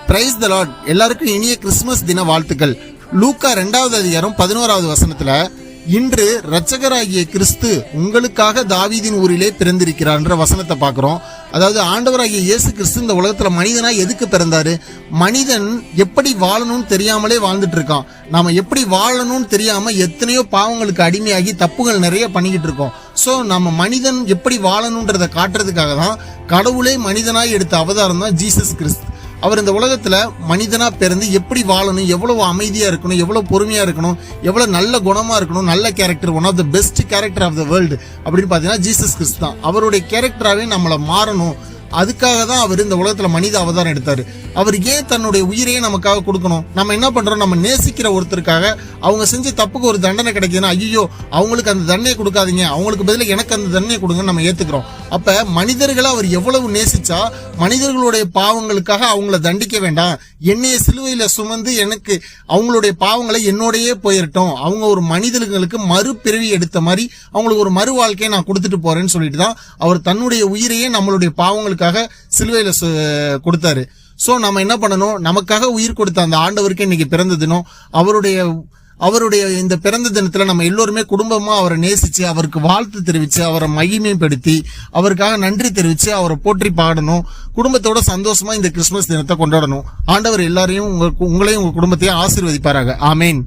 Praise the Lord. எல்லாருக்கும் இனிய Christmas தின வாழ்த்துக்கள். லூக்கா 2வது அதிகாரம் 11வது வசனத்துல, இன்று இரட்சகராகிய கிறிஸ்து உங்களுக்காக தாவீதின் ஊரிலே பிறந்திருக்கிறார்ன்ற வசனத்தை பார்க்கிறோம். அதாவது ஆண்டவராகிய இயேசு கிறிஸ்து இந்த உலகத்துல மனிதனா எதுக்கு பிறந்தாரு? மனிதன் எப்படி வாழணும்னு தெரியாமலே வாழ்ந்துட்டு இருக்கான். நாம எப்படி வாழணும்னு தெரியாம எத்தனையோ பாவங்களுக்கு அடிமையாகி தப்புகள் நிறைய பண்ணிக்கிட்டு இருக்கோம். ஸோ நம்ம மனிதன் எப்படி வாழணுன்றதை காட்டுறதுக்காக தான் கடவுளே மனிதனாய் எடுத்த அவதாரம் தான் ஜீசஸ் கிறிஸ்து. அவர் இந்த உலகத்துல மனிதனா பிறந்து எப்படி வாழணும், எவ்வளவு அமைதியா இருக்கணும், எவ்வளவு பொறுமையா இருக்கணும், எவ்வளவு நல்ல குணமா இருக்கணும், நல்ல character, one of the best character of the world அப்படின்னு பாத்தீங்கன்னா ஜீசஸ் கிறிஸ்து தான். அவருடைய கேரக்டராவே நம்மள மாறணும், அதுக்காக தான் அவர் இந்த உலகத்துல மனித அவதாரம் எடுத்தாரு. அவர் ஏன் தன்னுடைய உயிரையே நமக்காக கொடுக்கணும்? நம்ம என்ன பண்றோம்? நம்ம நேசிக்கிற ஒருத்தருக்காக அவங்க செஞ்ச தப்புக்கு ஒரு தண்டனை கிடைக்குதுன்னா, ஐயோ அவங்களுக்கு அந்த தண்டனை கொடுக்காதீங்க, அவங்களுக்கு பதிலாக எனக்கு அந்த தண்டனை கொடுங்கன்னு நம்ம ஏத்துக்கிறோம். அப்ப மனிதர்களை அவர் எவ்வளவு நேசிச்சா, மனிதர்களுடைய பாவங்களுக்காக அவங்கள தண்டிக்க வேண்டாம், என்னைய சிலுவையில சுமந்து எனக்கு அவங்களுடைய பாவங்களை என்னோடயே போயிரட்டும், அவங்க ஒரு மனிதர்களுக்கு மறுபிறவி எடுத்த மாதிரி அவங்களுக்கு ஒரு மறு வாழ்க்கையை நான் கொடுத்துட்டு போறேன்னு சொல்லிட்டு தான் அவர் தன்னுடைய உயிரையே நம்மளுடைய பாவங்களுக்காக சிலுவையில கொடுத்தாரு. சோ நம்ம என்ன பண்ணணும்? நமக்காக உயிர் கொடுத்த அந்த ஆண்டவருக்கு இன்னைக்கு பிறந்த தினம். அவருடைய இந்த பிறந்த தினத்துல நம்ம எல்லோருமே குடும்பமா அவரை நேசிச்சு, அவருக்கு வாழ்த்து தெரிவிச்சு, அவரை மகிமைப்படுத்தி, அவருக்காக நன்றி தெரிவிச்சு, அவரை போற்றி பாடணும். குடும்பத்தோட சந்தோஷமா இந்த கிறிஸ்துமஸ் தினத்தை கொண்டாடணும். ஆண்டவர் எல்லாரையும் உங்களையும் உங்க குடும்பத்தையும் ஆசீர்வதிப்பாராக. ஆமேன்.